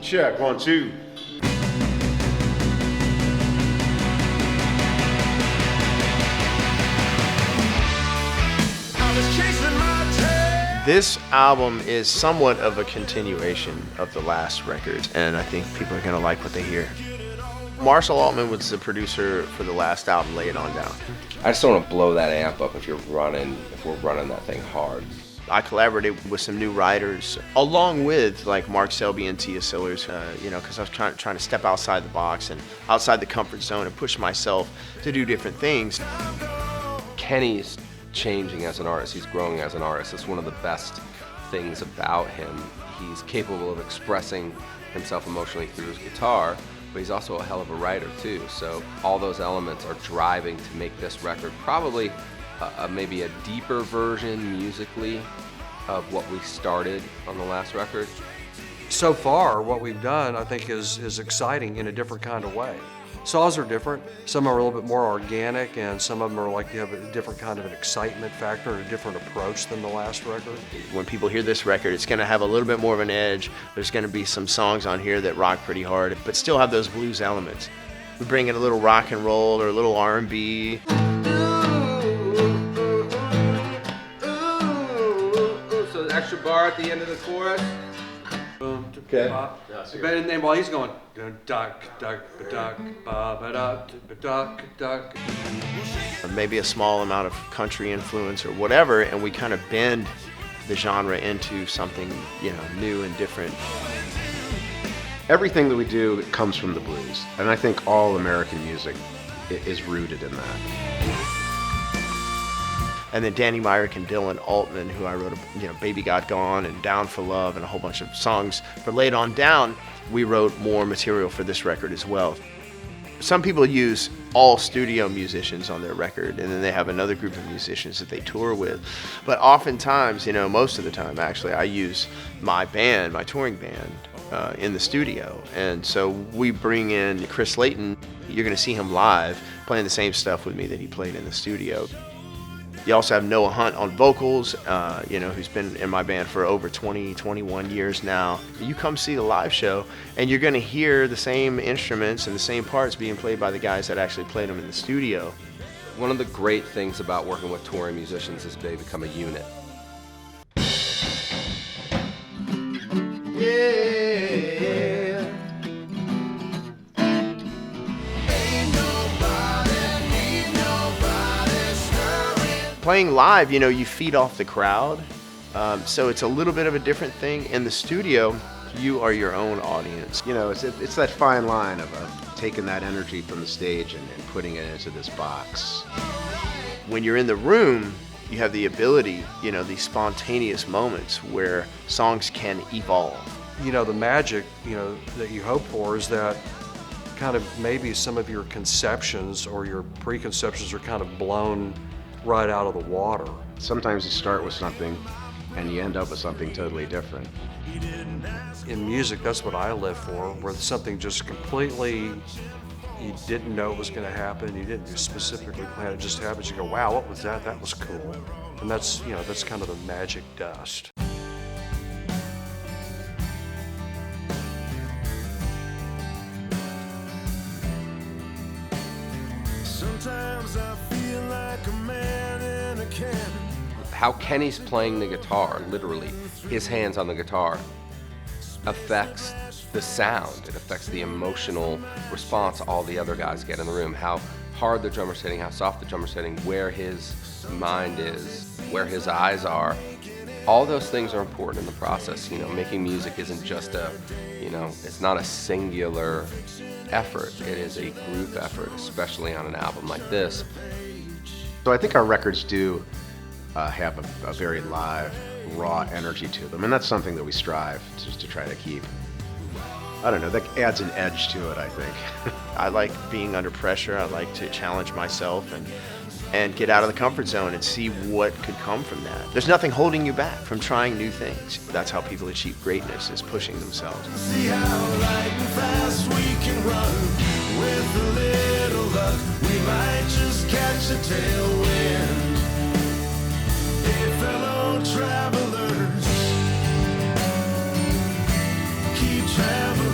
Check, 1, 2. This album is somewhat of a continuation of the last record, and I think people are going to like what they hear. Marshall Altman was the producer for the last album, Lay It On Down. I just don't want to blow that amp up if we're running that thing hard. I collaborated with some new writers, along with like Mark Selby and Tia Sillers, because I was trying to step outside the box and outside the comfort zone and push myself to do different things. Kenny's changing as an artist. He's growing as an artist. It's one of the best things about him. He's capable of expressing himself emotionally through his guitar, but he's also a hell of a writer too. So all those elements are driving to make this record probably maybe a deeper version musically of what we started on the last record. So far, what we've done, I think, is exciting in a different kind of way. Songs are different. Some are a little bit more organic, and some of them are like you have a different kind of an excitement factor and a different approach than the last record. When people hear this record, it's going to have a little bit more of an edge. There's going to be some songs on here that rock pretty hard, but still have those blues elements. We bring in a little rock and roll or a little R&B. So the extra bar at the end of the chorus. Okay. And then while he's going, duck, duck, duck, ba-ba-duck, duck, duck. Maybe a small amount of country influence or whatever, and we kind of bend the genre into something, new and different. Everything that we do comes from the blues, and I think all American music is rooted in that. And then Danny Myrick and Dylan Altman, who I wrote, Baby Got Gone and Down for Love and a whole bunch of songs for Laid On Down, we wrote more material for this record as well. Some people use all studio musicians on their record, and then they have another group of musicians that they tour with. But oftentimes, most of the time actually, I use my band, my touring band, in the studio. And so we bring in Chris Layton. You're gonna see him live playing the same stuff with me that he played in the studio. You also have Noah Hunt on vocals, who's been in my band for over 21 years now. You come see the live show, and you're going to hear the same instruments and the same parts being played by the guys that actually played them in the studio. One of the great things about working with touring musicians is they become a unit. Yeah. Playing live, you feed off the crowd, so it's a little bit of a different thing. In the studio, you are your own audience. It's that fine line of taking that energy from the stage and putting it into this box. When you're in the room, you have the ability, these spontaneous moments where songs can evolve. The magic, that you hope for is that kind of maybe some of your conceptions or your preconceptions are kind of blown right out of the water. Sometimes you start with something and you end up with something totally different. In music, that's what I live for, where something just completely, you didn't know it was going to happen, you didn't specifically plan it, just happens, you go, wow, what was that? That was cool. And that's, that's kind of the magic dust. Sometimes I feel like a man in a can. How Kenny's playing the guitar, literally, his hands on the guitar, affects the sound. It affects the emotional response all the other guys get in the room. How hard the drummer's hitting, how soft the drummer's hitting, where his mind is, where his eyes are. All those things are important in the process. Making music isn't just it's not a singular effort. It is a group effort, especially on an album like this. So I think our records do have a very live, raw energy to them, and that's something that we strive to try to keep. I don't know, that adds an edge to it, I think. I like being under pressure. I like to challenge myself and get out of the comfort zone and see what could come from that. There's nothing holding you back from trying new things. That's how people achieve greatness, is pushing themselves. See how light and fast we can run. With a little luck, we might just catch a tailwind. Hey, fellow travelers, keep traveling.